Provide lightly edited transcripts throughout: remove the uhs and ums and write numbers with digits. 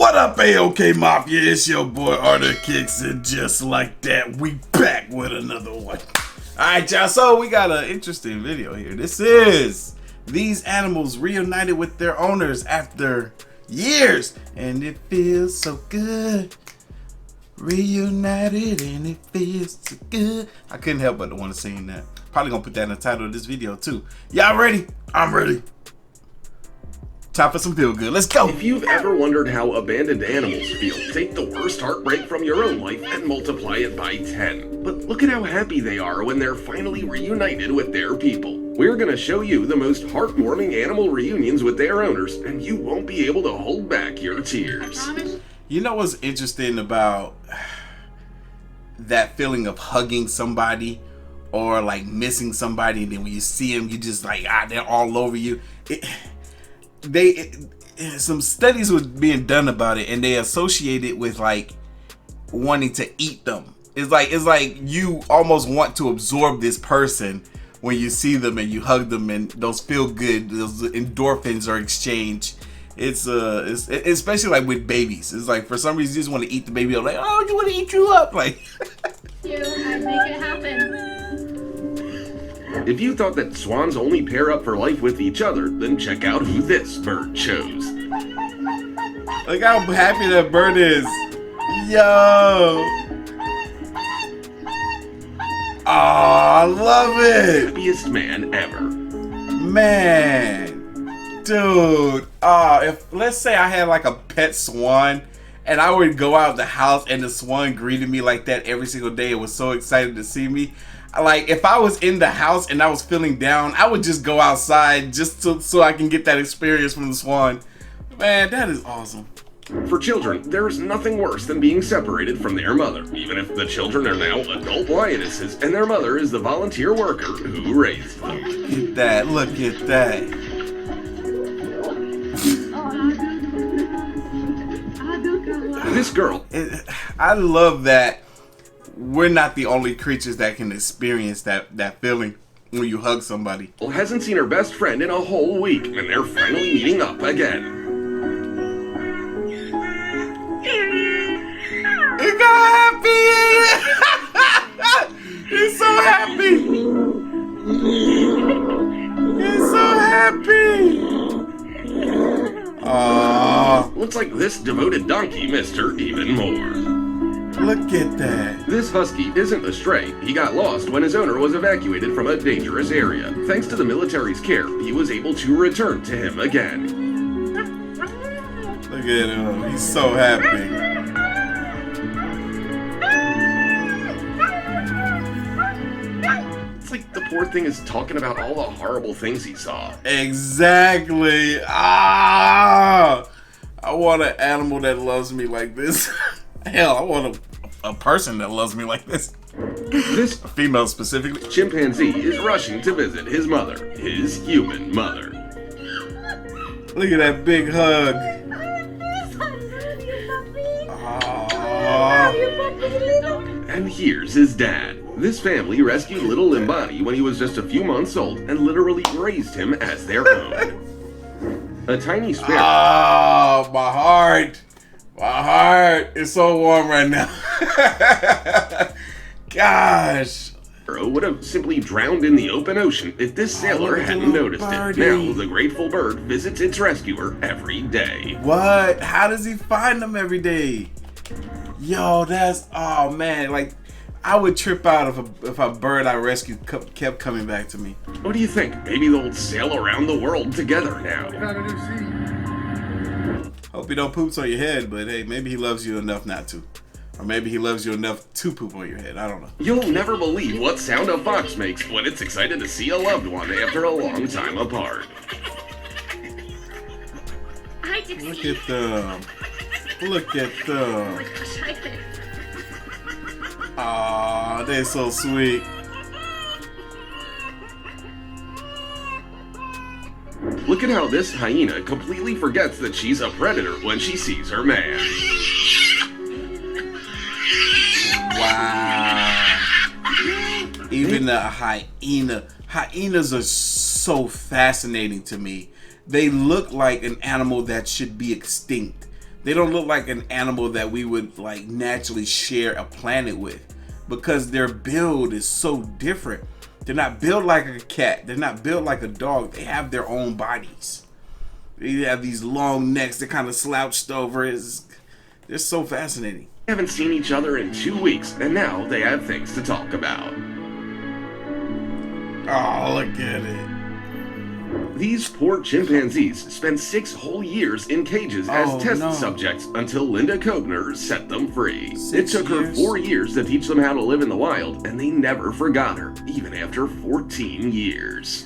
What up, AOK Mafia? It's your boy Artofkickz, and just like that, we back with another one. Alright, y'all, so we got an interesting video here. This is these animals reunited with their owners after years, and it feels so good. Reunited, and it feels so good. I couldn't help but to want to sing that. Probably gonna put that in the title of this video too. Y'all ready? I'm ready. Time for some feel good. Let's go. If you've ever wondered how abandoned animals feel, take the worst heartbreak from your own life and multiply it by 10. But look at how happy they are when they're finally reunited with their people. We're gonna show you the most heartwarming animal reunions with their owners, and you won't be able to hold back your tears. You know what's interesting about that feeling of hugging somebody or like missing somebody, and then when you see them, you just like, they're all over you. Some studies were being done about it, and they associate it with like wanting to eat them. It's like you almost want to absorb this person when you see them and you hug them, and those feel good, those endorphins are exchanged. It's especially like with babies. It's like for some reason you just want to eat the baby up. Like, oh, you want to eat you up, like. I make it happen. If you thought that swans only pair up for life with each other, then check out who this bird chose. Look how happy that bird is. Yo. Oh, I love it. Happiest man ever. Man. Dude. If let's say I had like a pet swan and I would go out of the house and the swan greeted me like that every single day, it was so excited to see me. Like, if I was in the house and I was feeling down, I would just go outside just so I can get that experience from the swan. Man, that is awesome. For children, there is nothing worse than being separated from their mother, even if the children are now adult lionesses and their mother is the volunteer worker who raised them. Look at that, look at that. This girl, I love that we're not the only creatures that can experience that feeling when you hug somebody. Hasn't seen her best friend in a whole week, and they're finally meeting up again. He got happy! He's so happy! He's so happy! Aww. Looks like this devoted donkey missed her even more. Look at that. This husky isn't a stray. He got lost when his owner was evacuated from a dangerous area. Thanks to the military's care, he was able to return to him again. Look at him. He's so happy. It's like the poor thing is talking about all the horrible things he saw. Exactly. I want an animal that loves me like this. Hell, I want a person that loves me like this. A female specifically. Chimpanzee is rushing to visit his mother, his human mother. Look at that big hug. And here's his dad. This family rescued little Limbani when he was just a few months old and literally raised him as their own. A tiny sparrow. Oh, my heart. My heart is so warm right now. Gosh. Would have simply drowned in the open ocean if this sailor hadn't noticed it. Now, the grateful bird visits its rescuer every day. What? How does he find them every day? Yo, oh man, like, I would trip out if a bird I rescued kept coming back to me. What do you think? Maybe they'll sail around the world together now. Hope he don't poops on your head, but hey, maybe he loves you enough not to. Or maybe he loves you enough to poop on your head. I don't know. You'll never believe what sound a fox makes when it's excited to see a loved one after a long time apart. Look at them. Look at them. Aw, they're so sweet. Look at how this hyena completely forgets that she's a predator when she sees her man. Wow. Even the hyena. Hyenas are so fascinating to me. They look like an animal that should be extinct. They don't look like an animal that we would like naturally share a planet with, because their build is so different. They're not built like a cat. They're not built like a dog. They have their own bodies. They have these long necks. They're kind of slouched over. They're so fascinating. They haven't seen each other in 2 weeks, and now they have things to talk about. Oh, look at it. These poor chimpanzees spent 6 whole years in cages as test subjects until Linda Kogner set them free. It took her 4 years to teach them how to live in the wild, and they never forgot her, even after 14 years.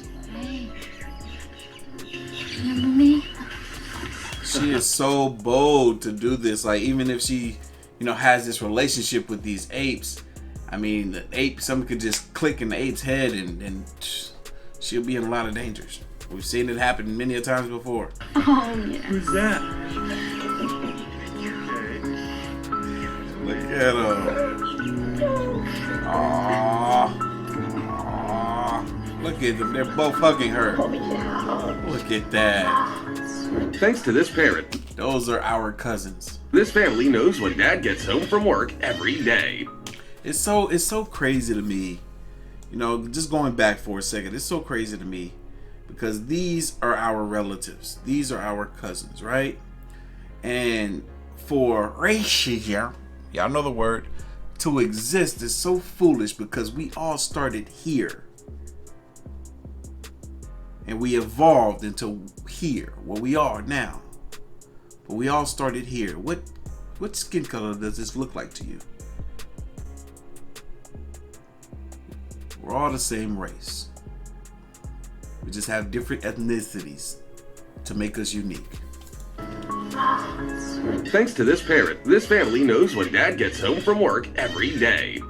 Remember me? She is so bold to do this. Like, even if she, has this relationship with these apes, I mean, the ape, someone could just click in the ape's head and she'll be in a lot of dangers. We've seen it happen many a times before. Oh, yeah. Who's that? Look at him. Aww. Look at them. They're both hugging her. Look at that. Thanks to this parrot, those are our cousins. This family knows when Dad gets home from work every day. It's so crazy to me. Just going back for a second, it's so crazy to me because these are our relatives. These are our cousins, right? And for racism, y'all know the word, to exist is so foolish because we all started here. And we evolved into here, where we are now. But we all started here. What skin color does this look like to you? We're all the same race. We just have different ethnicities to make us unique. Thanks to this parrot, this family knows when Dad gets home from work every day.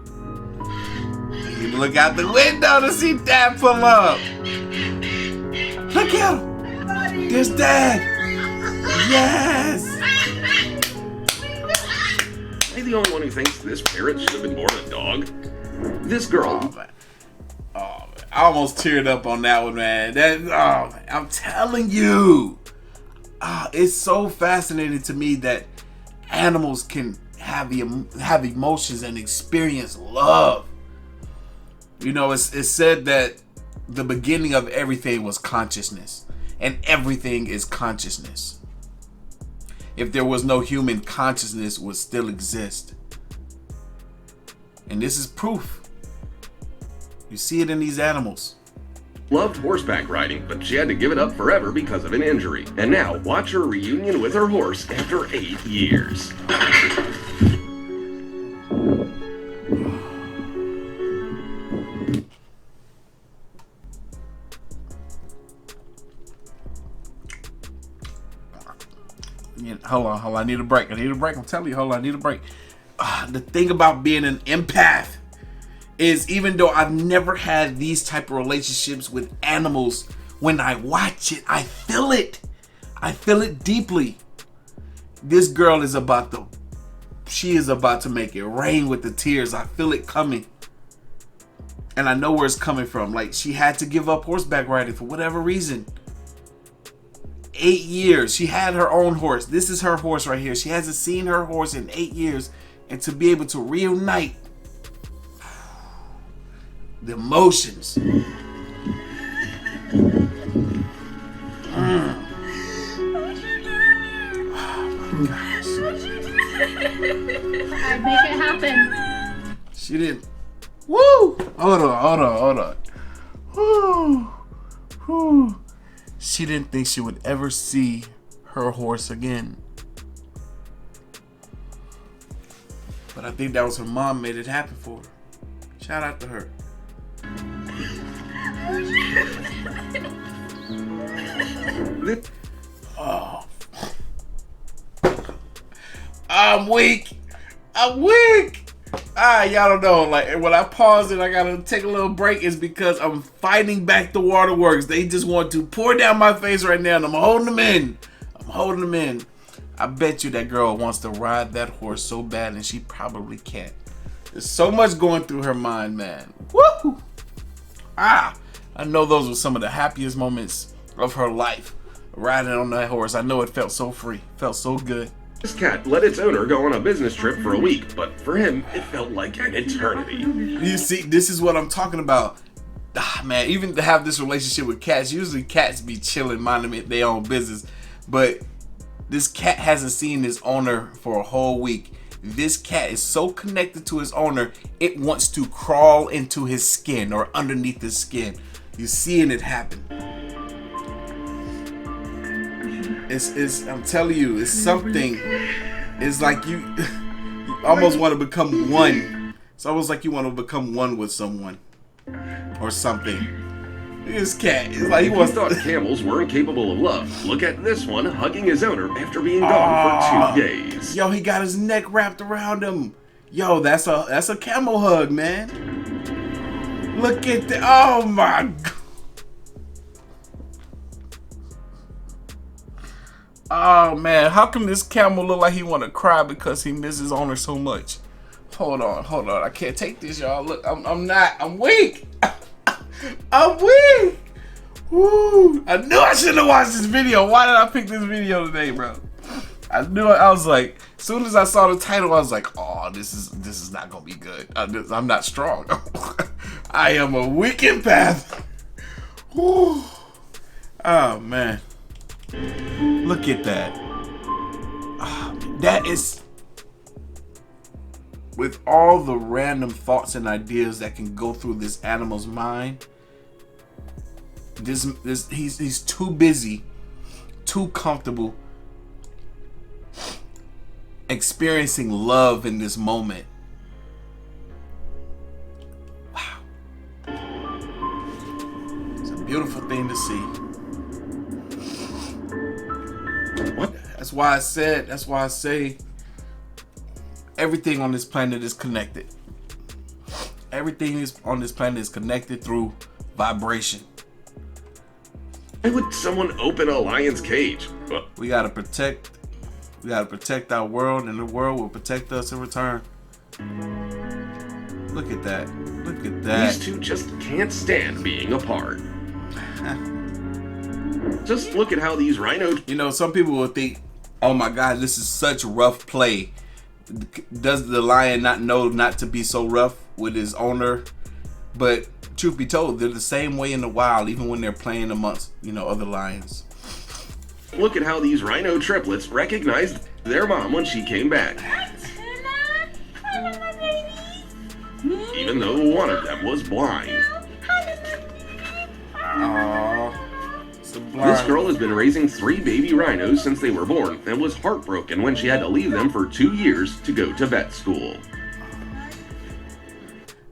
You look out the window to see Dad pull up. Look at him. There's Dad. Yes. Am I the only one who thinks this parrot should have been born a dog? This girl. Oh, man. I almost teared up on that one, man. I'm telling you. It's so fascinating to me that animals can have emotions and experience love. It's said that the beginning of everything was consciousness, and everything is consciousness. If there was no human, consciousness would still exist. And this is proof. You see it in these animals. Loved horseback riding, but she had to give it up forever because of an injury. And now, watch her reunion with her horse after 8 years. Hold on. I need a break. I'm telling you, I need a break. The thing about being an empath is, even though I've never had these type of relationships with animals, when I watch it, I feel it. I feel it deeply. This girl is about to make it rain with the tears. I feel it coming. And I know where it's coming from. Like, she had to give up horseback riding for whatever reason. 8 years. She had her own horse. This is her horse right here. She hasn't seen her horse in 8 years. And to be able to reunite the emotions. Oh my gosh. I'd make it happen. She didn't. Woo! Hold on. Woo. She didn't think she would ever see her horse again. But I think that was her mom made it happen for her. Shout out to her. Oh. I'm weak. Y'all don't know. Like, when I pause and I gotta take a little break, is because I'm fighting back the waterworks. They just want to pour down my face right now, and I'm holding them in. I bet you that girl wants to ride that horse so bad, and she probably can't. There's so much going through her mind, man. Woo! I know those were some of the happiest moments of her life, riding on that horse. I know it felt so free, felt so good. This cat let its owner go on a business trip for a week, but for him, it felt like an eternity. You see, this is what I'm talking about. Man, even to have this relationship with cats, usually cats be chilling, minding their own business. But this cat hasn't seen his owner for a whole week. This cat is so connected to his owner, it wants to crawl into his skin or underneath his skin. You're seeing it happen. I'm telling you, it's something. It's like you almost want to become one. It's almost like you want to become one with someone or something. This cat is like he thought camels weren't capable of love. Look at this one hugging his owner after being gone for 2 days. Yo, he got his neck wrapped around him. Yo, that's a camel hug, man. Look at that. Oh my God. Oh man, how come this camel look like he want to cry because he misses his owner so much? Hold on. I can't take this, y'all. Look, I'm weak. I'm weak. Woo. I knew I shouldn't have watched this video. Why did I pick this video today, bro? I knew it. I was like, as soon as I saw the title, I was like, oh, this is not gonna be good. I'm not strong. I am a weak empath. Woo. Oh man. Look at that. That is, with all the random thoughts and ideas that can go through this animal's mind, he's too busy, too comfortable experiencing love in this moment. Wow. It's a beautiful thing to see. What? That's why I say everything on this planet is connected. Everything on this planet is connected through vibration. Why would someone open a lion's cage? We gotta protect our world, and the world will protect us in return. Look at that. Look at that. These two just can't stand being apart. Just look at how these rhinos... You know, some people will think, oh my God, this is such rough play. Does the lion not know not to be so rough with his owner? But truth be told, they're the same way in the wild, even when they're playing amongst, other lions. Look at how these rhino triplets recognized their mom when she came back. Even though one of them was blind. Aww. This girl has been raising 3 baby rhinos since they were born and was heartbroken when she had to leave them for 2 years to go to vet school.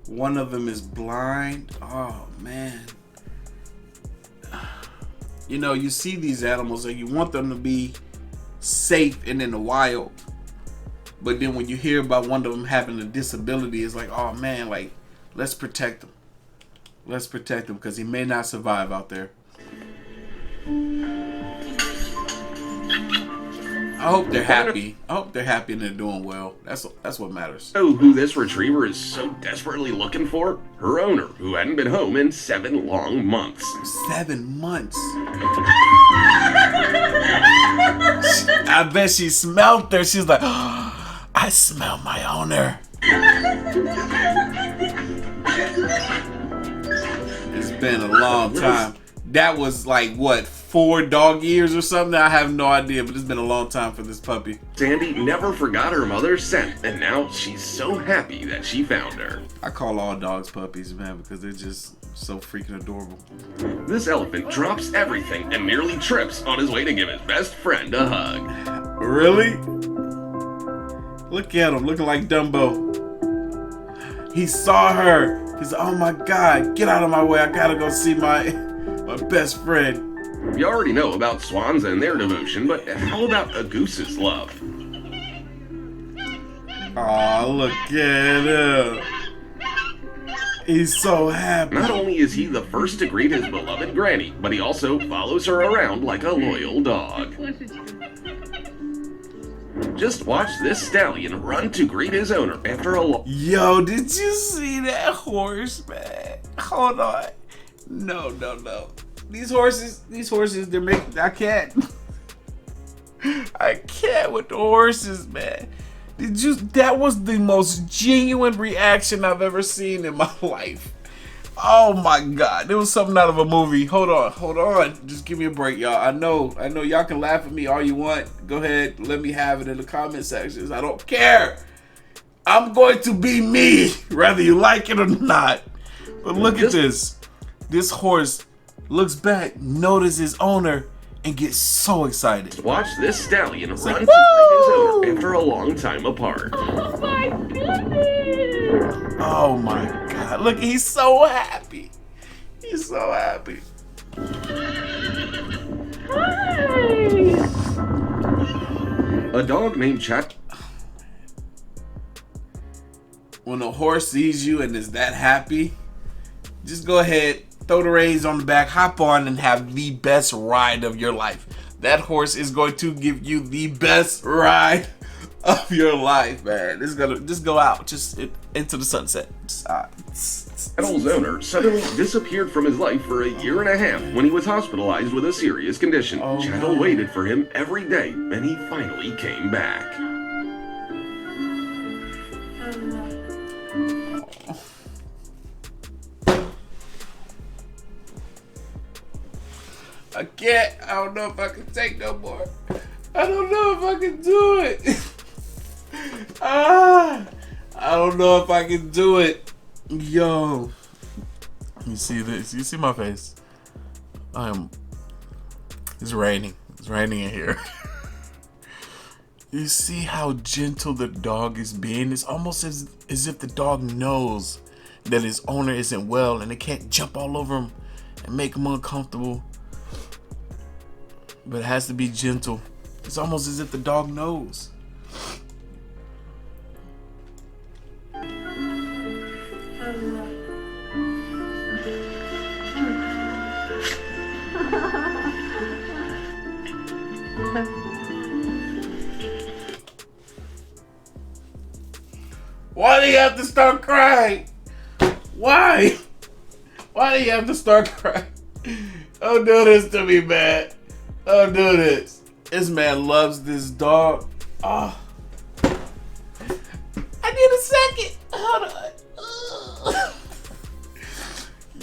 One of them is blind. Oh man. You see these animals and you want them to be safe and in the wild. But then when you hear about one of them having a disability, it's like, oh man, like, let's protect him. Let's protect him because he may not survive out there. I hope they're happy. I hope they're happy and they're doing well. That's what matters. Oh, who this retriever is so desperately looking for? Her owner, who hadn't been home in 7 long months. 7 months. I bet she smelled her. She's like, oh, I smell my owner. It's been a long time. That was like, what, 4 dog years or something? I have no idea, but it's been a long time for this puppy. Sandy never forgot her mother's scent, and now she's so happy that she found her. I call all dogs puppies, man, because they're just so freaking adorable. This elephant drops everything and nearly trips on his way to give his best friend a hug. Really? Look at him, looking like Dumbo. He saw her. He's like, oh my God, get out of my way. I gotta go see my best friend. You already know about swans and their devotion, but how about a goose's love? Aw, look at him. He's so happy. Not only is he the first to greet his beloved granny, but he also follows her around like a loyal dog. Just watch this stallion run to greet his owner after a long... Yo, did you see that horse, man? Hold on. No. These horses, they're making... I can't. I can't with the horses, man. That was the most genuine reaction I've ever seen in my life. Oh my God, it was something out of a movie. Hold on. Just give me a break, y'all. I know y'all can laugh at me all you want. Go ahead, let me have it in the comment sections. I don't care. I'm going to be me, whether you like it or not. But look at this. This horse looks back, notices his owner, and gets so excited. Watch this stallion run like, to greet his owner after a long time apart. Oh my goodness! Oh my God, look, he's so happy. He's so happy. Hi! A dog named Chat. When a horse sees you and is that happy, just go ahead, throw the reins on the back, hop on, and have the best ride of your life. That horse is going to give you the best ride of your life, man. It's gonna just go out, just into the sunset. Chattel's owner suddenly disappeared from his life for a year and a half when he was hospitalized with a serious condition. Oh, Chattel man. waited for him every day, and he finally came back. I can't. I don't know if I can take no more. I don't know if I can do it. I don't know if I can do it. Yo. You see this? You see my face? It's raining. It's raining in here. You see how gentle the dog is being? It's almost as if the dog knows that his owner isn't well and it can't jump all over him and make him uncomfortable. But it has to be gentle. It's almost as if the dog knows. Why do you have to start crying? Why? Why do you have to start crying? Don't do this to me, man. Don't do this. This man loves this dog. Oh. I need a second. Hold on.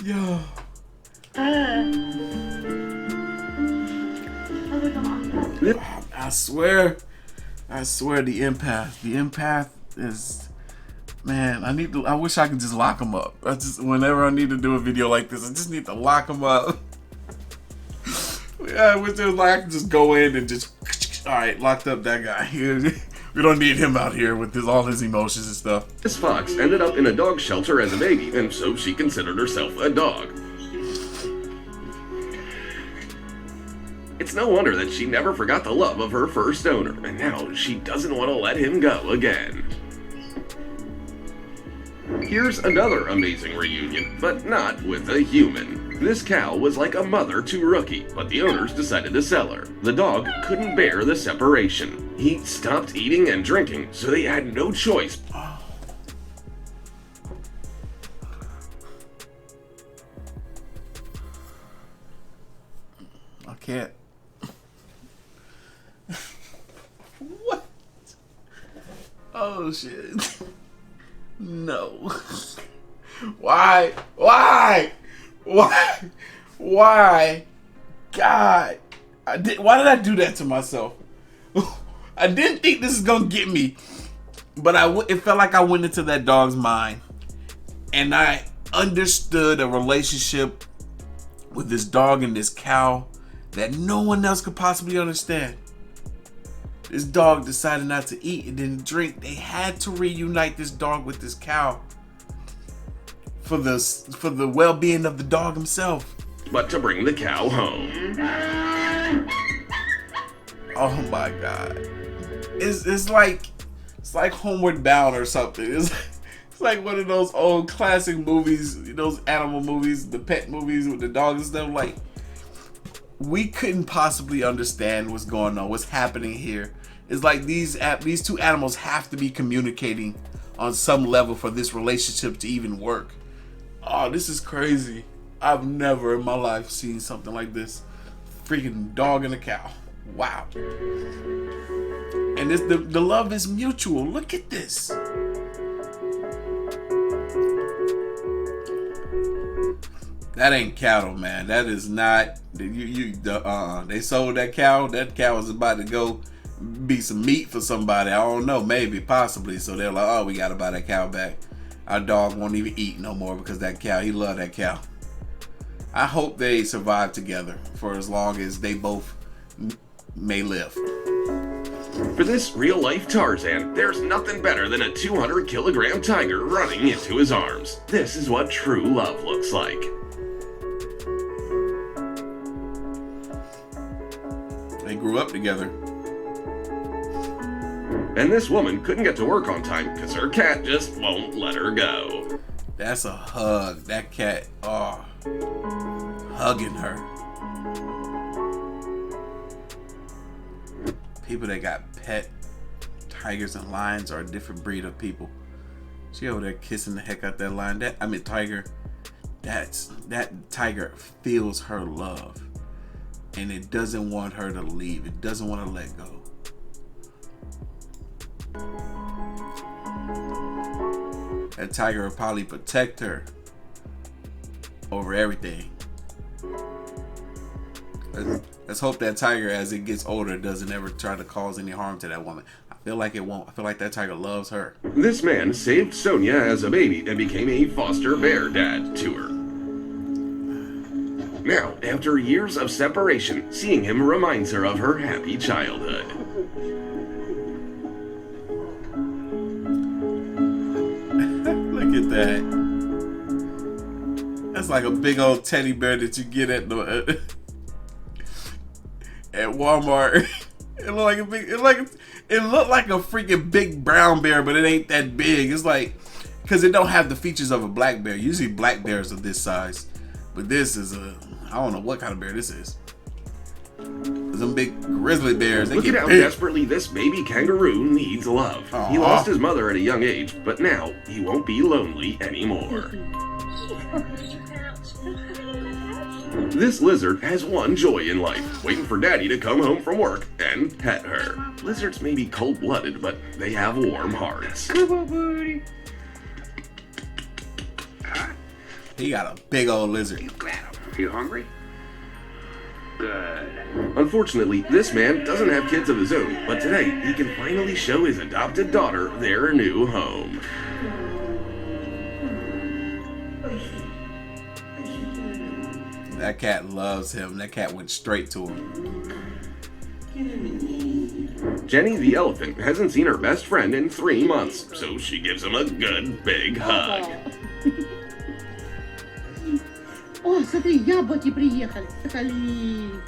Yo. I swear the empath is, man, I wish I could just lock him up. Whenever I need to do a video like this, I just need to lock him up. Yeah, I wish there was like I could just go in and just, alright, locked up that guy. We don't need him out here with all his emotions and stuff. This fox ended up in a dog shelter as a baby, and so she considered herself a dog. It's no wonder that she never forgot the love of her first owner, and now she doesn't want to let him go again. Here's another amazing reunion, but not with a human. This cow was like a mother to Rookie, but the owners decided to sell her. The dog couldn't bear the separation. He stopped eating and drinking, so they had no choice. I can't. What? Oh shit. No. Why? God. Why did I do that to myself? I didn't think this is gonna get me, but it felt like I went into that dog's mind and I understood a relationship with this dog and this cow that no one else could possibly understand. This dog decided not to eat and didn't drink. They had to reunite this dog with this cow for the well-being of the dog himself. But to bring the cow home. Oh my God. It's like Homeward Bound or something. It's like one of those old classic movies, those animal movies, the pet movies with the dogs and stuff. Like, we couldn't possibly understand what's going on, what's happening here. It's like these two animals have to be communicating on some level for this relationship to even work. Oh, this is crazy. I've never in my life seen something like this. Freaking dog and a cow. Wow. And the love is mutual. Look at this. That ain't cattle, man. That is not. They sold that cow. That cow was about to go be some meat for somebody. I don't know, maybe, possibly. So they're like, oh, we gotta buy that cow back. Our dog won't even eat no more because that cow. He loved that cow. I hope they survive together for as long as they both may live. For this real-life Tarzan, there's nothing better than a 200-kilogram tiger running into his arms. This is what true love looks like. They grew up together. And this woman couldn't get to work on time because her cat just won't let her go. That's a hug. That cat, oh, hugging her. People that got pet tigers and lions are a different breed of people. She over there kissing the heck out that lion. Tiger. That tiger feels her love. And it doesn't want her to leave. It doesn't want to let go. That tiger will probably protect her over everything. Let's hope that tiger, as it gets older, doesn't ever try to cause any harm to that woman. I feel like it won't. I feel like that tiger loves her. This man saved Sonia as a baby and became a foster bear dad to her. Now, after years of separation, seeing him reminds her of her happy childhood. Look at that. That's like a big old teddy bear that you get at the at Walmart. It looked like a freaking big brown bear, but it ain't that big. It's like, because it don't have the features of a black bear. Usually black bears are this size, but this is I don't know what kind of bear this is. Some big grizzly bears. Look at how desperately this baby kangaroo needs love. Aww. He lost his mother at a young age, but now he won't be lonely anymore. This lizard has one joy in life, waiting for daddy to come home from work and pet her. Lizards may be cold-blooded, but they have warm hearts. Come on, buddy. He got a big old lizard. You got him. You hungry? Good. Unfortunately, this man doesn't have kids of his own, but today he can finally show his adopted daughter their new home. That cat loves him. That cat went straight to him. Jenny the elephant hasn't seen her best friend in 3 months, so she gives him a good big hug. О, смотри, яблоки приехали. Соколи.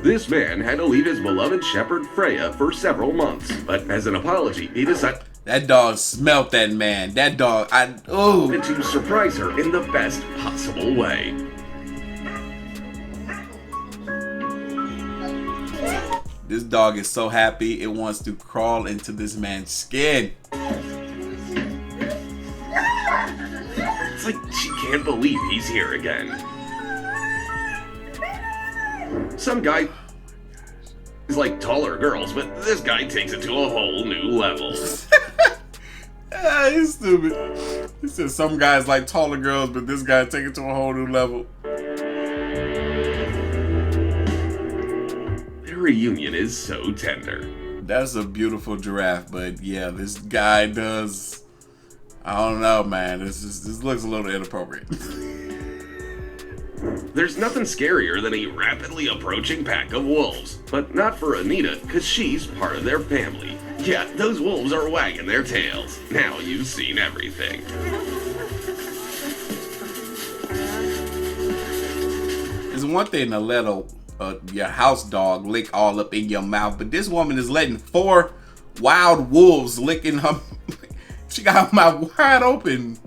This man had to leave his beloved shepherd Freya for several months, but as an apology, he decided that dog smelt that man. That dog, to surprise her in the best possible way. This dog is so happy it wants to crawl into this man's skin. It's like she can't believe he's here again. Some guy is like taller girls, but this guy takes it to a whole new level. He's stupid. He said some guys like taller girls, but this guy take it to a whole new level. Their reunion is so tender. That's a beautiful giraffe, but yeah, this guy does. I don't know, man. This looks a little inappropriate. There's nothing scarier than a rapidly approaching pack of wolves. But not for Anita, because she's part of their family. Yeah, those wolves are wagging their tails. Now you've seen everything. It's one thing to let your house dog lick all up in your mouth, but this woman is letting 4 wild wolves licking her. She got her mouth wide open.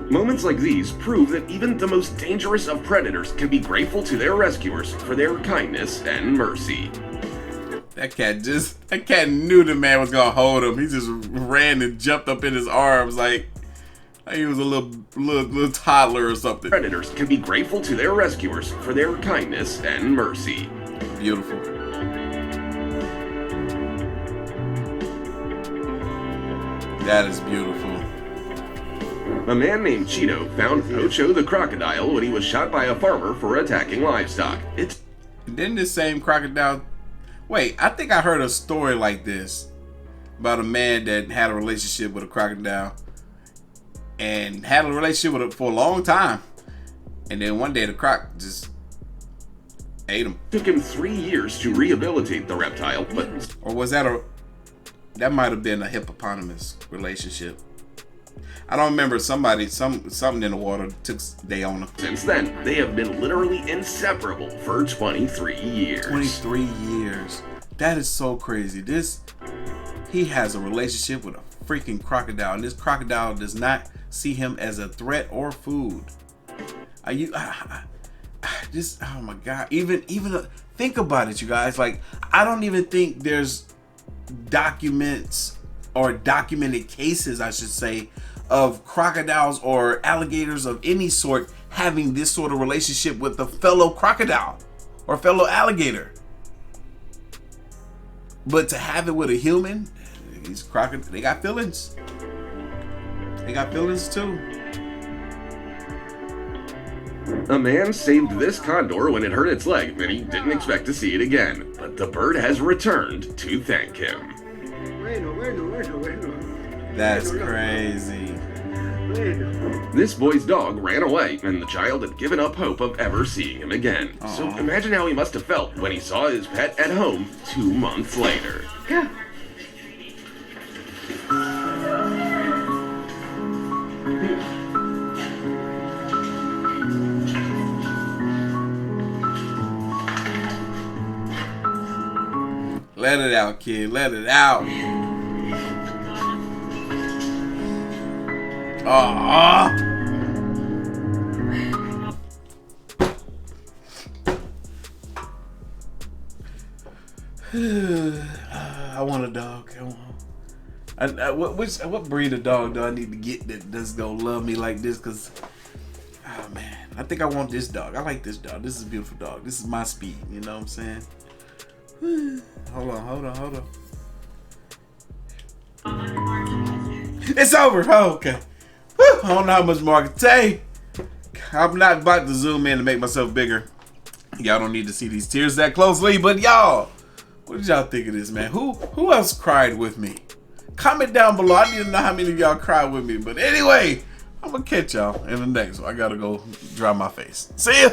Moments like these prove that even the most dangerous of predators can be grateful to their rescuers for their kindness and mercy. That cat knew the man was gonna hold him. He just ran and jumped up in his arms like He was a little toddler or something. Predators can be grateful to their rescuers for their kindness and mercy. Beautiful. That is beautiful. A man named Cheeto found Ocho the crocodile when he was shot by a farmer for attacking livestock. Didn't this same crocodile... Wait, I think I heard a story like this about a man that had a relationship with a crocodile and had a relationship with it for a long time. And then one day the croc just ate him. Took him 3 years to rehabilitate the reptile, but... Or was that that might have been a hippopotamus relationship. I don't remember. Something in the water took they on him. Since then, they have been literally inseparable for 23 years. 23 years. That is so crazy. He has a relationship with a freaking crocodile, and this crocodile does not see him as a threat or food. Oh my God. Even think about it, you guys. Like, I don't even think there's documents or documented cases, I should say, of crocodiles or alligators of any sort having this sort of relationship with a fellow crocodile or fellow alligator. But to have it with a human, these crocodiles, they got feelings. They got feelings too. A man saved this condor when it hurt its leg, and he didn't expect to see it again. But the bird has returned to thank him. That's crazy. This boy's dog ran away, and the child had given up hope of ever seeing him again. Aww. So imagine how he must have felt when he saw his pet at home 2 months later. Let it out, kid. Let it out. I want a dog. What breed of dog do I need to get that's gonna love me like this? Cause, oh man, I think I want this dog. I like this dog. This is a beautiful dog. This is my speed. You know what I'm saying? Hold on. It's over. Oh, okay. Whew, I don't know how much more I can say. I'm not about to zoom in to make myself bigger. Y'all don't need to see these tears that closely, but y'all, what did y'all think of this, man? Who else cried with me? Comment down below. I need to know how many of y'all cried with me. But anyway, I'm gonna catch y'all in the next one. I gotta go dry my face. See ya.